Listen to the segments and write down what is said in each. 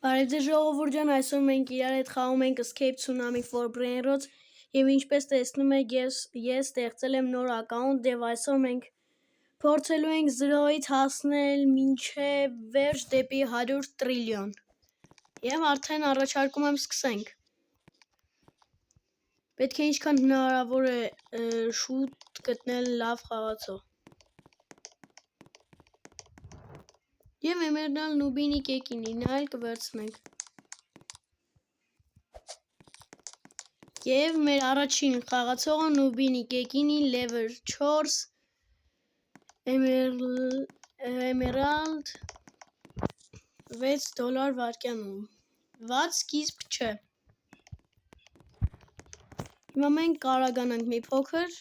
Բարև ձեզ ժողովուրդ ջան, այսօր մենք իրար հետ խաղում ենք Escape Tsunami for Brainrots եւ ինչպես տեսնում եք ես ստեղծել եմ նոր account եւ այսօր մենք փորձելու ենք 0-ից հասնել մինչեւ վերջ դեպի 100 տրիլիոն։ Եվ արդեն առաջարկում եմ սկսենք։ Պետք է ինչքան հնարավոր է շուտ գտնել լավ խաղացող։ Եվ Emerald Nubini կեկինին այլ կվերցնենք։ Եվ մեր առաջին խաղացողը Nubini կեկինի level 4 Emerald $6 վարկյանում։ Վատ սկիզբ չէ։ Հիմա մենք կարողանանք մի փոքր,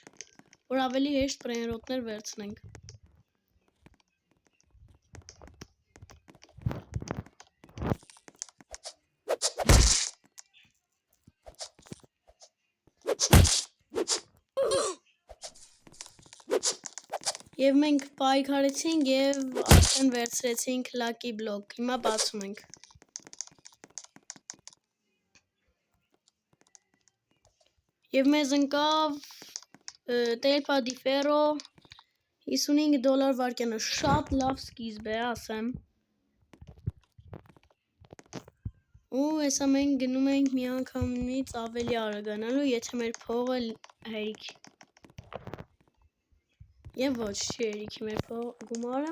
որ ավելի հեշտ բրեյնրոտներ վերցնենք։ Եվ մենք պայքարեցինք եւ արդեն վերցրեցինք Lucky Block։ Հիմա բացում ենք։ Եվ մեզ ընկավ Telpa di Ferro $55 վարկյանը, շատ լավ սկիզբ է, ասեմ։ Ու հեսա մենք գնում ենք միանգամից ավելի արագանալու, եթե մեր փողը հերիք։ Եվ ոչ, չի հերիքի մեր գումարը։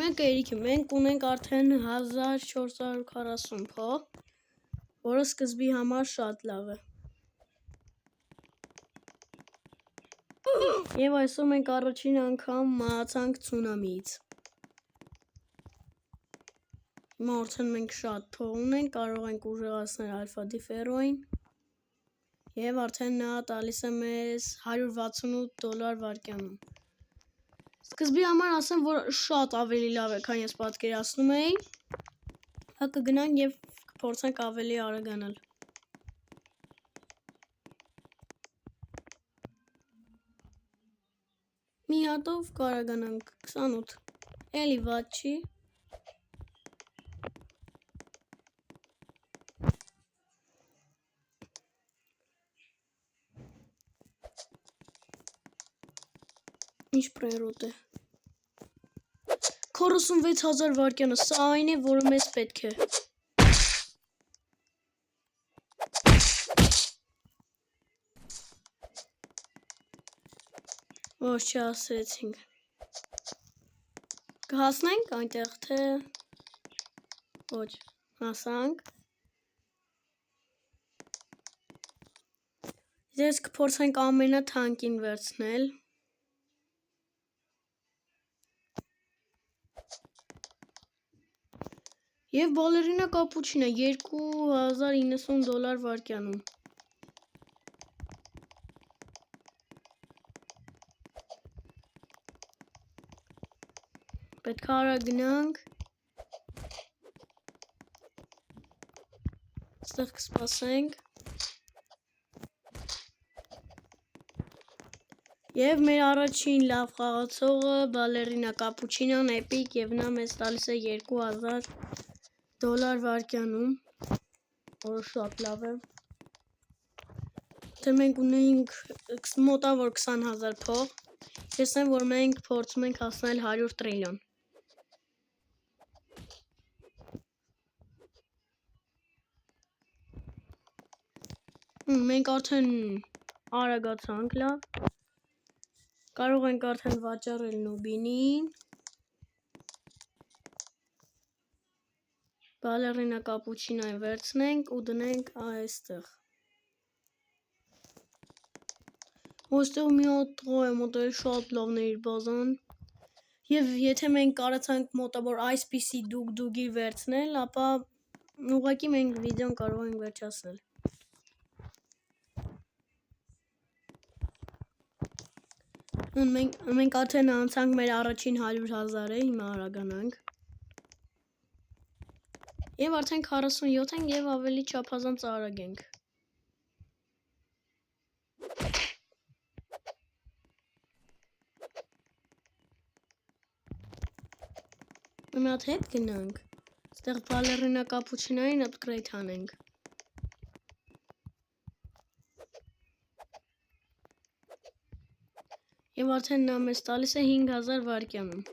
Մենք հերիքի, մենք ունենք արդեն 1440 փող, որը սկզբի համար շատ լավ է։ Եվ այսօր մենք առաջին անգամ մահացանք ցունամիից։ Հիմա արդեն մենք շատ փող ունենք, կարող ենք ուժեղացնել Alpha di Ferro-ին։ Եվ արդեն նա տալիս է մեզ $168 վարկյանում։ Սկզբի համար ասեմ, որ շատ ավելի լավ է, քան ես պատկերացնում էի։ Հա կգնանք եւ կփորձենք ավելի արագանալ։ Մի հատով կարողանանք 28։ Էլի վատ չի։ Ինչ բրեյնրոտ է։ 46000 վարկյանը, սա այն է, որը մեզ պետք է։ Ոչ չհասցրեցինք։ Կհասնենք այնտեղ, թե ոչ, հասանք։ Ես կփորձենք ամենաթանկին վերցնել։ Եվ Ballerina Cappuccino $2090 վարկյանում։ Պետք է արագ գնանք։ Ստեղ կսպասենք։ Եվ մեր առաջին լավ խաղացողը Ballerina Cappuccino-ն Epic եւ նա մեզ տալիս է $2000 վարկյանում, որը շատ լավ է։ Թե մենք ունենք մոտավոր 20000 փող, տեսնեմ, որ մենք փորձում ենք հասնել 100 տրիլիոն։ Մենք արդեն արագացանք լավ։ Կարող ենք արդեն վաճառել Nubini-ին։ Ballerina Cappuccino-ին վերցնենք ու դնենք այստեղ։ Ոստեղ մի հատ տղա է մոտել շատ լավն է իր բազան։ Եվ եթե մենք կարողացանք մոտավոր այսպիսի դուգդուգի վերցնել, ապա ուղղակի մենք վիդեոն կարող ենք վերջացնել։ Մենք արդեն անցանք մեր առաջին 100,000-ը, հիմա արագանանք։ Եվ արդեն 47 ենք եւ ավելի չափազանց արագ ենք։ Մի հատ հետ գնանք։ Այստեղ բալերինա կապուչինոին upgrade անենք։ Եվ արդեն նա մեզ տալիս է 5000 վայրկյանում։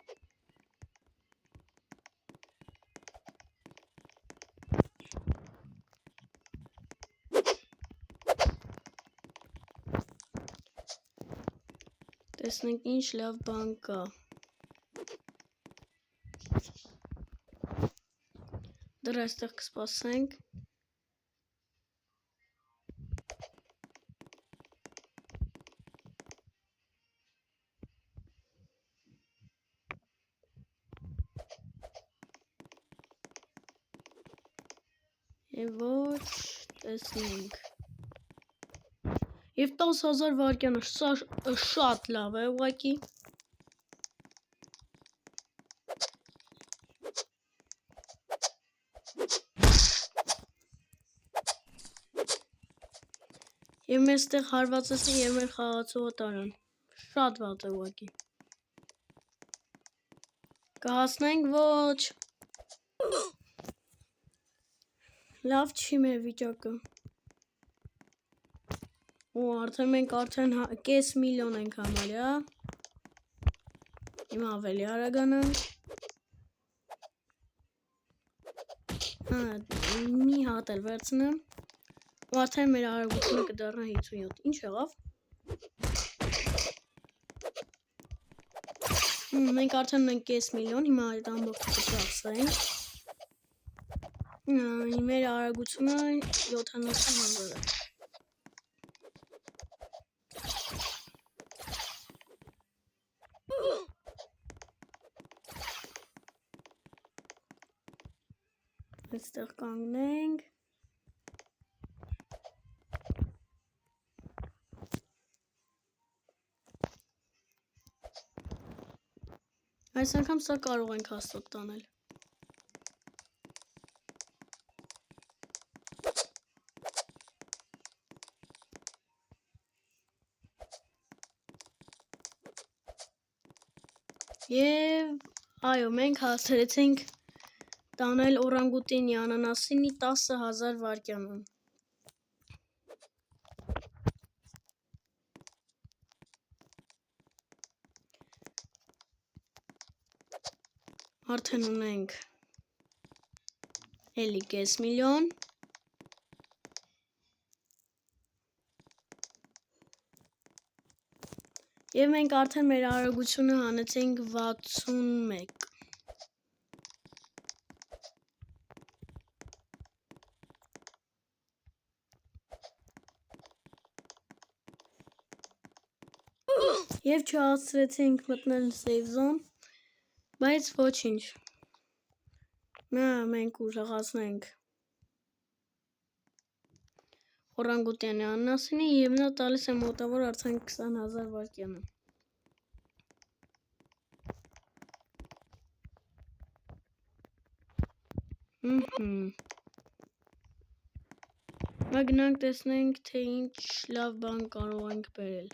Տեսնենք ինչ լավ բան կա։ Դեռ այստեղ կսպասենք։ Եվ ոչ, տեսնենք։ Եվ 10000 վայրկյանը, սա շատ լավ է ուղղակի։ Եվ մեզ ստեղ հարվածեցին և մեր խաղացողը տարան։ Շատ վատ է ուղղակի։ Կհասնենք ոչ։ Լավ չի մեր վիճակը։ Ու արդեն մենք արդեն կես միլիոն ենք համարյա։ Հիմա ավելի արագանանք։ Մի հատ էլ վերցնեմ։ Ու արդեն մեր արագությունը կդառնա 57։ Ինչ եղավ։ Մենք արդեն ունենք կես միլիոն, հիմա այդ ամբողջը կծախսենք։ Մեր արագությունը 70000 է։ Այստեղ կանգնենք։ Այս անգամ սա կարող ենք հաստատ տանել։ Եվ այո, մենք հասցրեցինք տանել օրանգուտինի անանասինի 10000 վայրկյանում։ Արդեն ունենք էլի կես միլիոն։ Եվ մենք արդեն մեր արագությունը հանեցինք 61։ Եվ չհասցրեցինք մտնել save zone, բայց ոչինչ։ Մենք ուժեղացնենք օրանգուտյանի անանասինի և նա տալիս է մոտավոր արդեն 20000 վայրկյանը։ Հիմա գնանք տեսնենք, թե ինչ լավ բան կարող ենք բերել։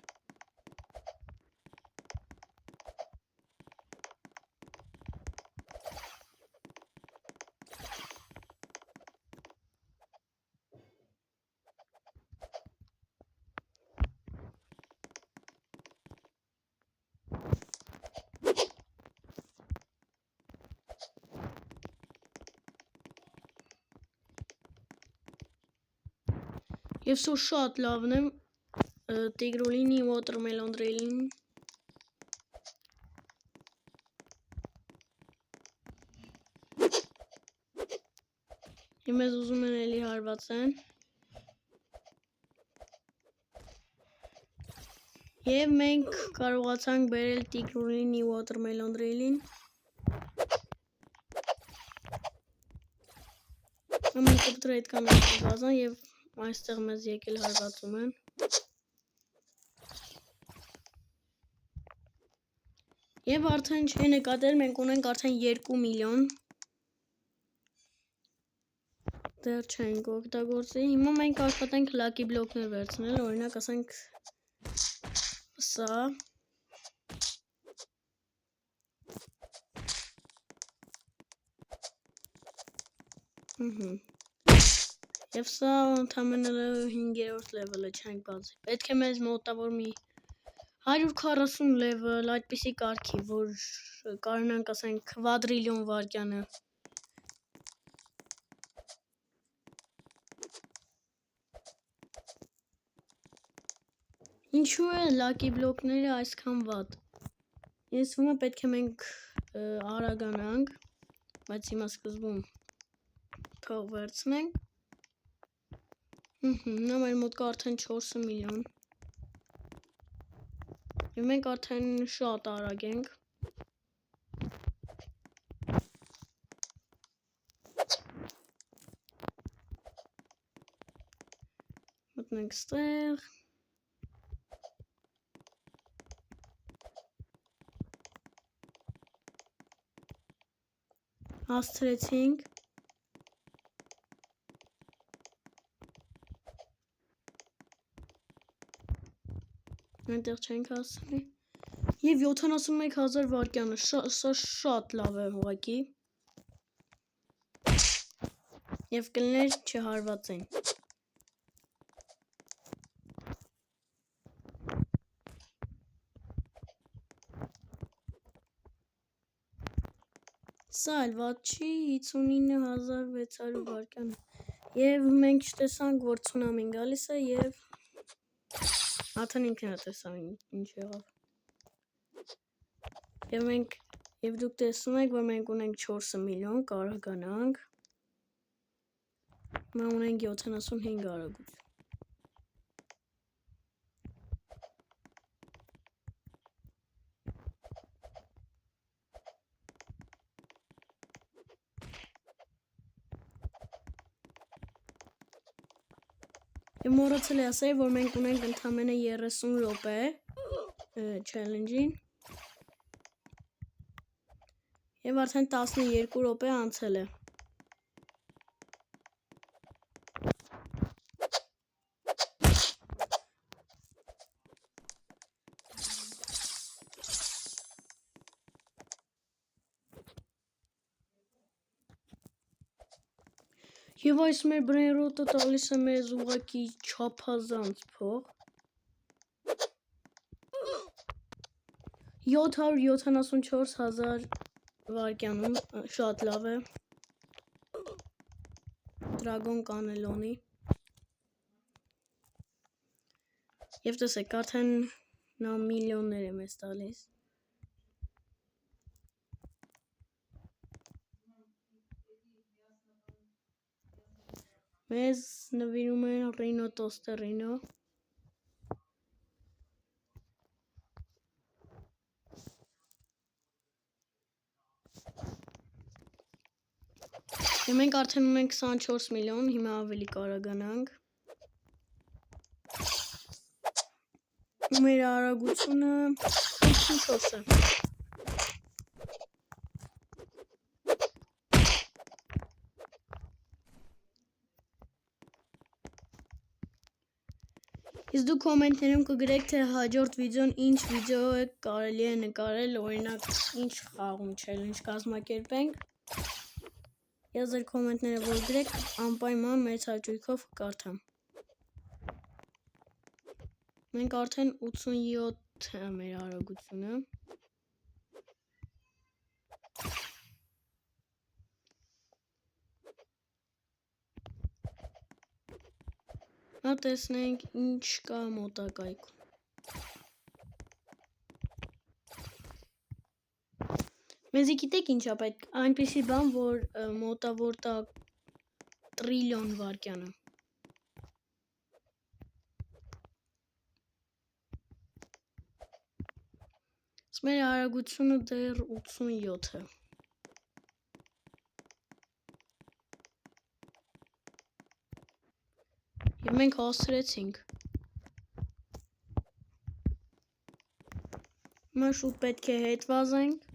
Եվ սա շատ լավն է տիգրուլինի watermelon drill-ին։ Եվ մեզ ուզում են էլի հարվածեն։ Եվ մենք կարողացանք բերել տիգրուլինի watermelon drill-ին։ Մենք upgrade կանենք բազան և այստեղ մեզ եկել հարվածում են։ Եվ արդեն չի նկատել, մենք ունենք արդեն 2 միլիոն։ Դեռ չենք օգտագործի։ Հիմա մենք աշխատենք լակի բլոկներ վերցնել, օրինակ ասենք սա։ Եվ սա ընդամենը 5-րդ լևելը չենք բացի։ Պետք է մեզ մոտավոր մի 140 լևել այդպիսի կարգի, որ կարողանանք ասենք կվադրիլիոն վայրկյանը։ Ինչու է լակի բլոկները այսքան վատ։ Ես թվում է պետք է մենք արագանանք, բայց հիմա սկզբում թող վերցնենք։ Նա մեր մոտ կա արդեն 4 միլիոն։ Եվ մենք արդեն շատ արագ ենք։ Մտնենք ստեղ։ Հասցրեցինք։ Այնտեղ չենք հասցնի։ Եվ 71,000 վայրկյանը, սա շատ լավ է ուղղակի։ Եվ կլներ չհարվածեն։ Սա էլ վատ չի, 59,600 վայրկյան։ Եվ մենք չտեսանք, որ ցունամին գալիս է եւ Աթեն ինքն է տեսավ ինչ եղավ։ Եվ դուք տեսնում եք, որ մենք ունենք 4 միլիոն, կարողանանք։ Մենք ունենք 75 արագություն։ Եվ մոռացել եմ ասել, որ մենք ունենք ընդամենը 30 րոպե challenge-ին։ Եվ արդեն 12 րոպե անցել է։ Եվ այս մեր բրեյնրոտը տալիս է մեզ ուղղակի չափազանց փող։ 774,000 վայրկյանում, շատ լավ է։ Դրագոն կանելոնի։ Եվ տեսեք, արդեն նա միլիոններ է մեզ տալիս։ Մեզ նվիրում են Ռինո Տոստերինո։ Եվ մենք արդեն ունենք 24 միլիոն, հիմա ավելի կարողանանք։ Մեր արագությունը 54 է։ Իսկ դուք կոմենտներում կգրեք, թե հաջորդ վիդեոն ինչ վիդեո է կարելի է նկարել, օրինակ ինչ խաղում challenge կազմակերպենք։ Ես ձեր կոմենտները որ գրեք, անպայման մեծ հաճույքով կկարդամ։ Մենք արդեն 87 է մեր արագությունը։ Նա տեսնենք ինչ կա մոտակայքում։ Մեզի գիտեք ինչա պետք, այնպիսի բան, որ մոտավոր տա տրիլիոն վայրկյանը։ Մեր արագությունը դեռ 87 է։ Եվ մենք հասցրեցինք։ Հիմա շուտ պետք է հետ վազենք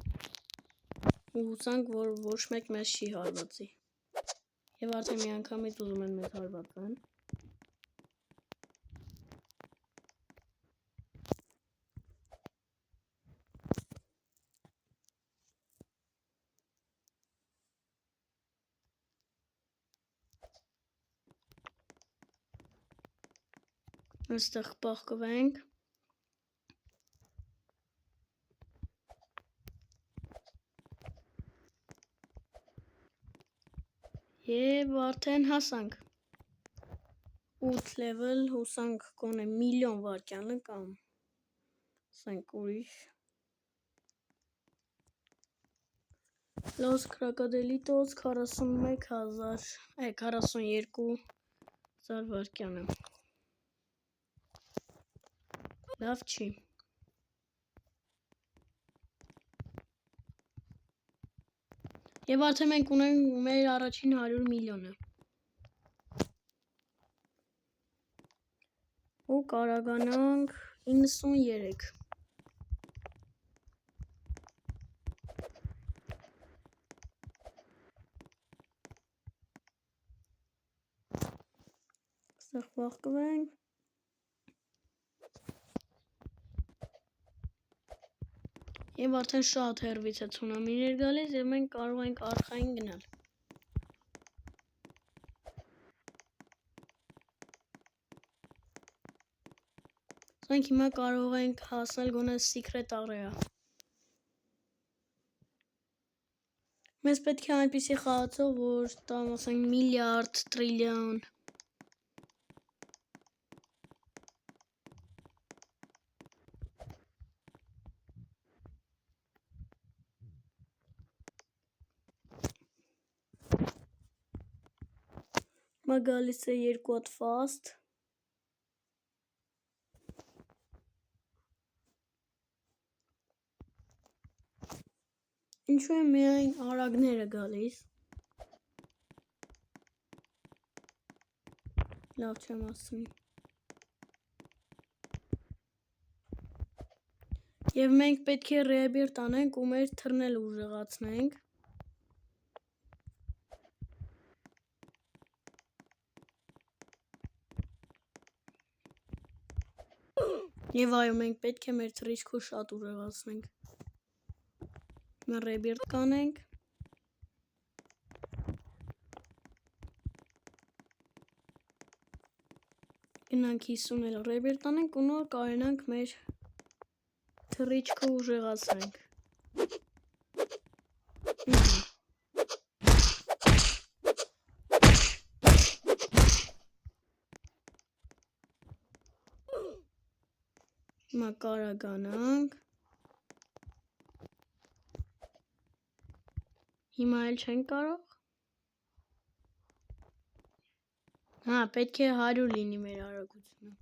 ու հուսանք, որ ոչ մեկ մեզ չի հարվածի։ Եվ արդեն մի անգամից ուզում են մեզ հարվածեն։ Այստեղ պահկվենք։ Եվ արդեն հասանք 8 level, հուսանք կոնե միլիոն վարկյանը կամ ասենք ուրիշ Los Crocodilitos 41,000 42,000 վարկյանը լավ չի Եվ արդեն մենք ունենք մեր առաջին 100 միլիոնը ու կարողանանք 93 Ստեղ պահկվենք Եվ արդեն շատ հեռվից է ցունամիներ գալիս եւ մենք կարող ենք արխային գնալ Մենք հիմա կարող ենք հասնել գոնե secret area Մեզ պետք է այնպիսի խաղացող, որ տամ ասենք միլիարդ, տրիլիոն Մա գալիս է երկու հատ fast Ինչու է միայն արագները գալիս Լավ չեմ ասում Եվ մենք պետք է rebirth անենք ու մեր թռնել ուժեղացնենք Եվ այո մենք պետք է մեր թռիչքը շատ ուժեղացնենք Հիմա rebirth կանենք Գնանք 50 էլ rebirth անենք ու նոր կարողանանք մեր թռիչքը ուժեղացնենք Հիմա կարողանանք Հիմա էլ չենք կարող Հա, պետք է 100 լինի մեր արագությունը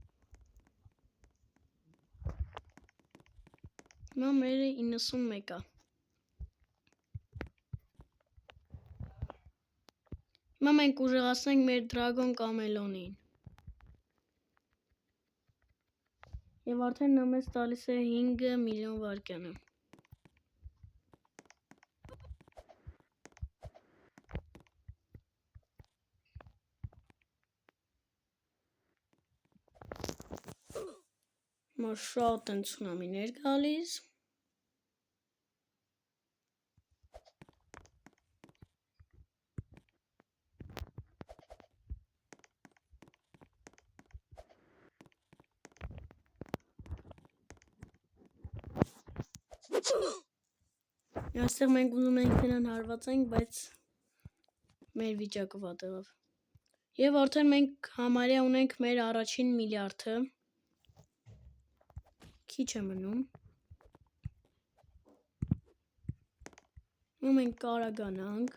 Հիմա մերը 91 է Հիմա մենք ուժեղացնենք մեր Dragon Camelon-ին Եվ արդեն նա մեզ տալիս է 5 միլիոն վարկյանը Հիմա շատ են ցունամիներ գալիս Այստեղ մենք ուզում ենք նրան հարվածենք, բայց մեր վիճակը վատ եղավ Եվ արդեն մենք համարյա ունենք մեր առաջին միլիարդը Քիչ է մնում Ու մենք կարողանանք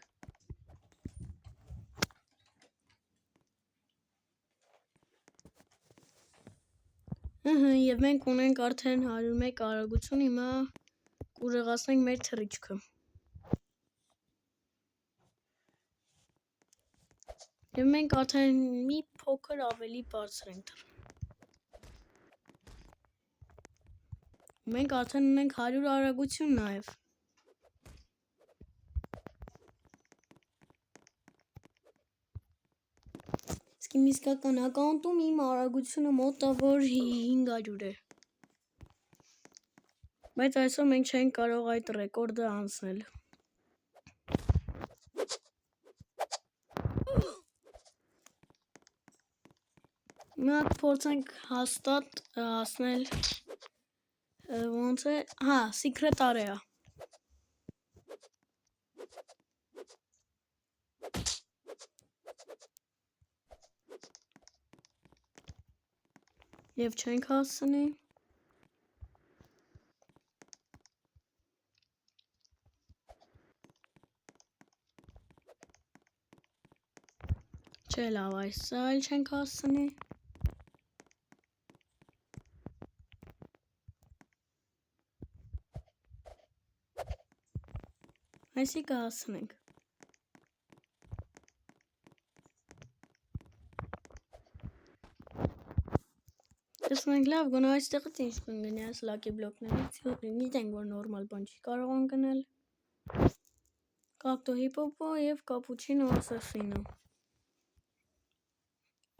Եվ մենք ունենք արդեն 101 արագություն հիմա ուժեղացնենք մեր թռիչքը Եվ մենք արդեն մի փոքր ավելի բարձր ենք թռնում Մենք արդեն ունենք 100 արագություն նաև Իսկ իմ իսկական ակաունտում իմ արագությունը մոտավոր 500 է Բայց այսօր մենք չենք կարող այդ ռեկորդը անցնել Հիմա փորձենք հաստատ հասնել ոնց է, հա, secret area։ Եվ չենք հասնի։ Չէ, լավ, այսա էլ չենք հասնի։ Այսի կհասնենք։ Տեսնենք լավ, գոնե այստեղից ինչ կգնի այս լակի բլոկներից, գիտենք, որ նորմալ բան չի կարող անգնել։ Կակտո հիպոպո և կապուչինո ասասինո։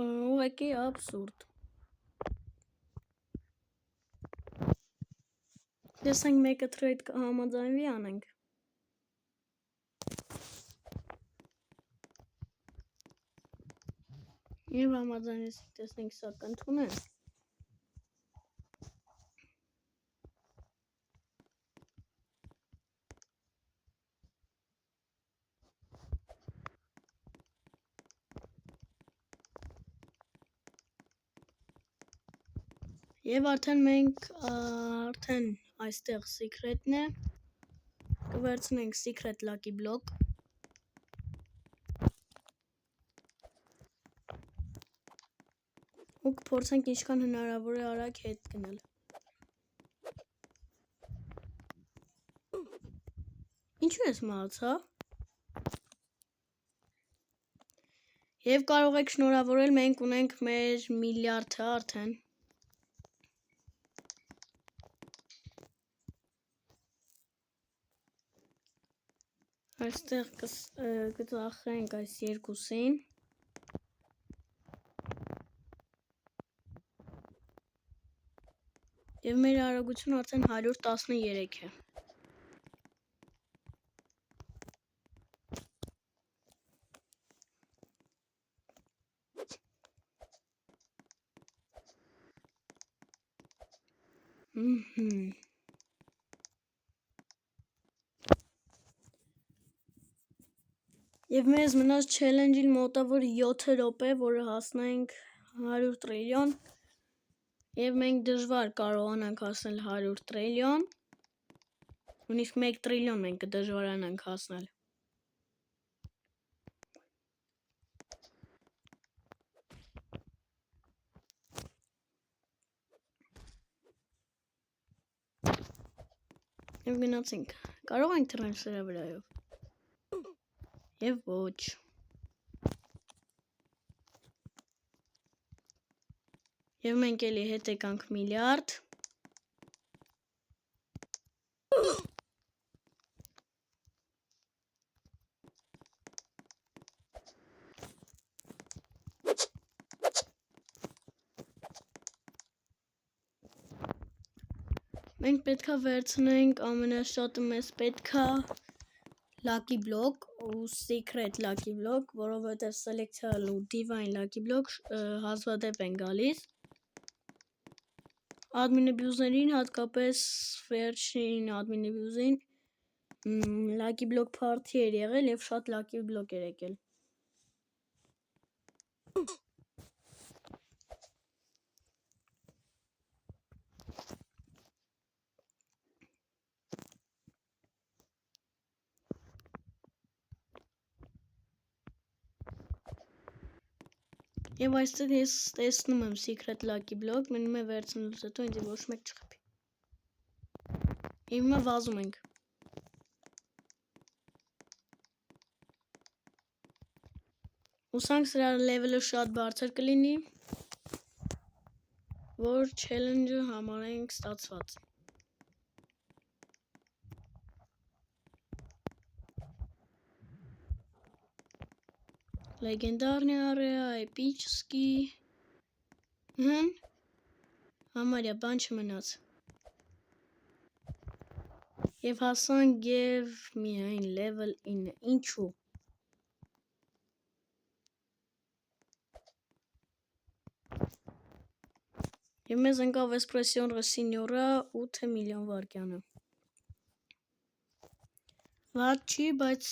Ուղղակի աբսուրդ։ Տեսնենք մեկը թրեյդ համաձայնվի անենք։ Եվ համաձայնեցինք, տեսնենք սա կընդունեն։ Եվ արդեն մենք արդեն այստեղ secret-ն է։ Կվերցնենք secret lucky block։ Ու կփորձենք ինչքան հնարավոր է արագ հետ գնալ։ Ինչու ես մահացա։ Եվ կարող եք շնորհավորել, մենք ունենք մեր միլիարդը արդեն։ Այստեղ կծախենք այս երկուսին։ Եվ մեր արագությունը արդեն 113 է։ Եվ մեզ մնաց challenge-ին մոտավոր 7 րոպե, որը հասնենք 100 տրիլիոն։ Եվ մենք դժվար կարողանանք հասնել 100 տրիլիոն։ Նույնիսկ 1 տրիլիոն մենք կդժվարանանք հասնել։ Եվ գնացինք։ Կարող ենք թռնել սրա վրայով։ Եվ ոչ։ Եվ մենք էլի հետ եկանք միլիարդ։ Մենք պետքա վերցնենք ամենաշատը մեզ պետքա lucky block ու secret lucky block, որովհետև selectable ու divine lucky block հազվադեպ են գալիս։ Admin abuse-ներին, հատկապես վերջին admin abuse-ին lucky block party էր եղել եւ շատ lucky block էր եկել։ Եվ այստեղ ես տեսնում եմ secret lucky block, մնում է վերցնելուց հետո ինձ ոչ մեկ չխփի։ Հիմա վազում ենք։ Ուսանք սրա level-ը շատ բարձր կլինի, որ challenge-ը համարենք ստացված։ Լեգենդարնի area, էպիչսկի, համարյա բան չմնաց։ Եվ հասանք և միայն level 9, ինչու։ Եվ մեզ ընկավ Espression Signora 8 միլիոն վարկյանը։ Վատ չի, բայց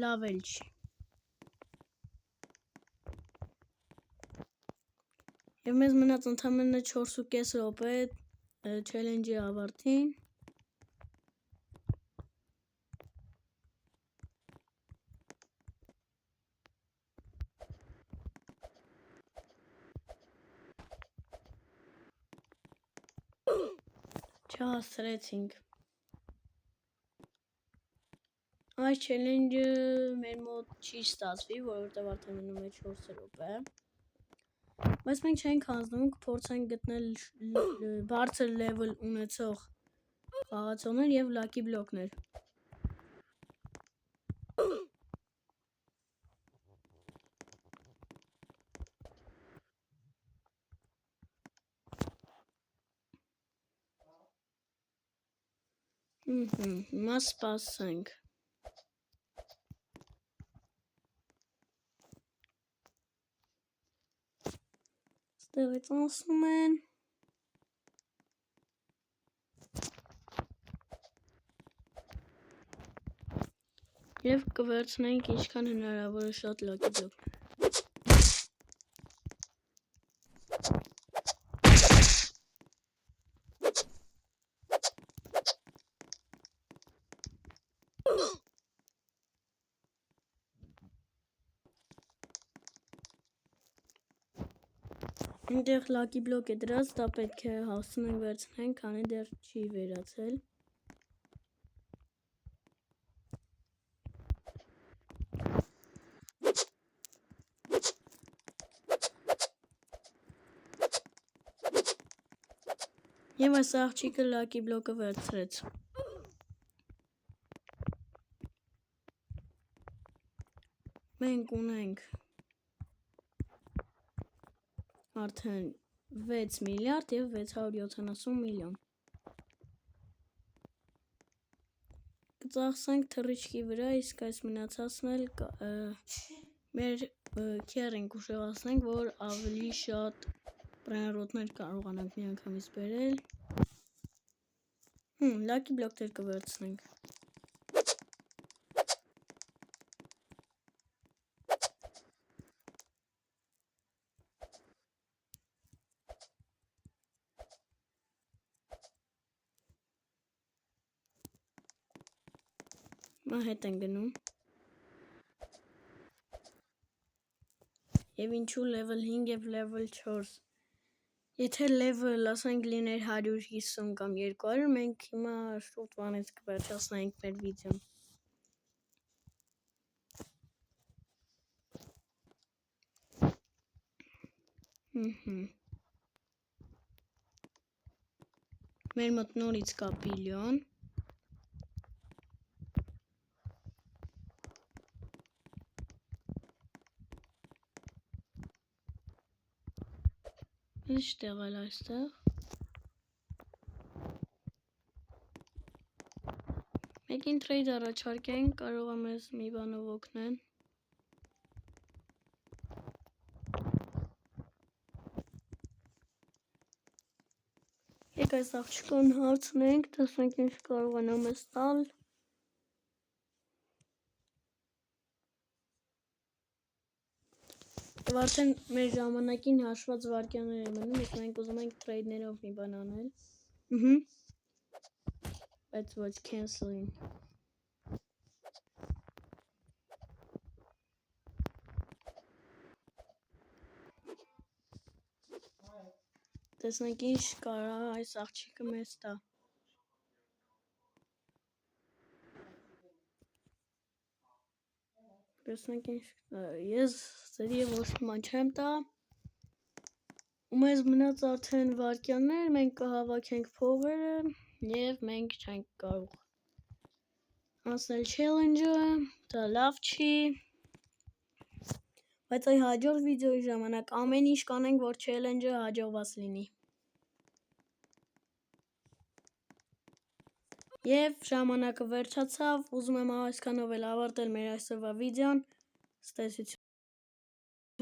լավ էլ չի։ Եվ մեզ մնաց ընդամենը 4.5 րոպե challenge-ի ավարտին։ Չհասցրեցինք։ Այս challenge-ը մեր մոտ չի ստացվի, որովհետև արդեն մնում է 4 րոպե։ Բայց մենք չենք հանձնում, կփորձենք գտնել բարձր level ունեցող խաղացողներ եւ lucky block-ներ։ Հիմա սպասենք։ Ստեղից անցնում են։ Եվ կվերցնենք ինչքան հնարավոր է շատ lucky block-ներ։ Այնտեղ lucky block է դրած, դա պետք է հասցնենք վերցնենք, քանի դեռ չի վերացել։ Եվ այս աղջիկը lucky block-ը վերցրեց։ Մենք ունենք արդեն 6 միլիարդ եւ 670 միլիոն։ Կծախսենք թռիչքի վրա, իսկ այս մնացածն էլ մեր քերին կուշեղացնենք, որ ավելի շատ բրայնրոտներ կարողանանք միանգամից բերել։ Lucky block-ներ կվերցնենք։ Մա հետ են գնում։ Եվ ինչու level 5 եւ level 4։ Եթե level ասենք լիներ 150 կամ 200, մենք հիմա շուտ բանից կվերջացնենք մեր վիդեոն։ Մեր մոտ նորից կա բիլիոն։ Ինչ տեղալ այստեղ։ Մեկին trade առաջարկենք, կարող է մեզ մի բանով օգնեն։ Եկ այս աղջիկուն հարցնենք, տեսնենք ինչ կարողանա մեզ տալ։ Եվ արդեն մեր ժամանակին հաշված վարկյաններ է մնում, իսկ մենք ուզում ենք trade-ներով մի բան անել։ Բայց ոչ cancel-ին։ Տեսնենք ինչ կարա այս աղջիկը մեզ տա։ Տեսնենք ինչ ես ծերի ոչ ման չեմ տա։ Ու մեզ մնաց արդեն վարկյաններ, մենք կհավաքենք փողերը եւ մենք չենք կարող անցնել challenge-ը, դա լավ չի։ Բայց այ հաջորդ վիդեոյի ժամանակ ամեն ինչ կանենք, որ challenge-ը հաջողված լինի։ Եվ ժամանակը վերջացավ, ուզում եմ այսքանով էլ ավարտել մեր այսօրվա վիդեոն։ Ստեսություն։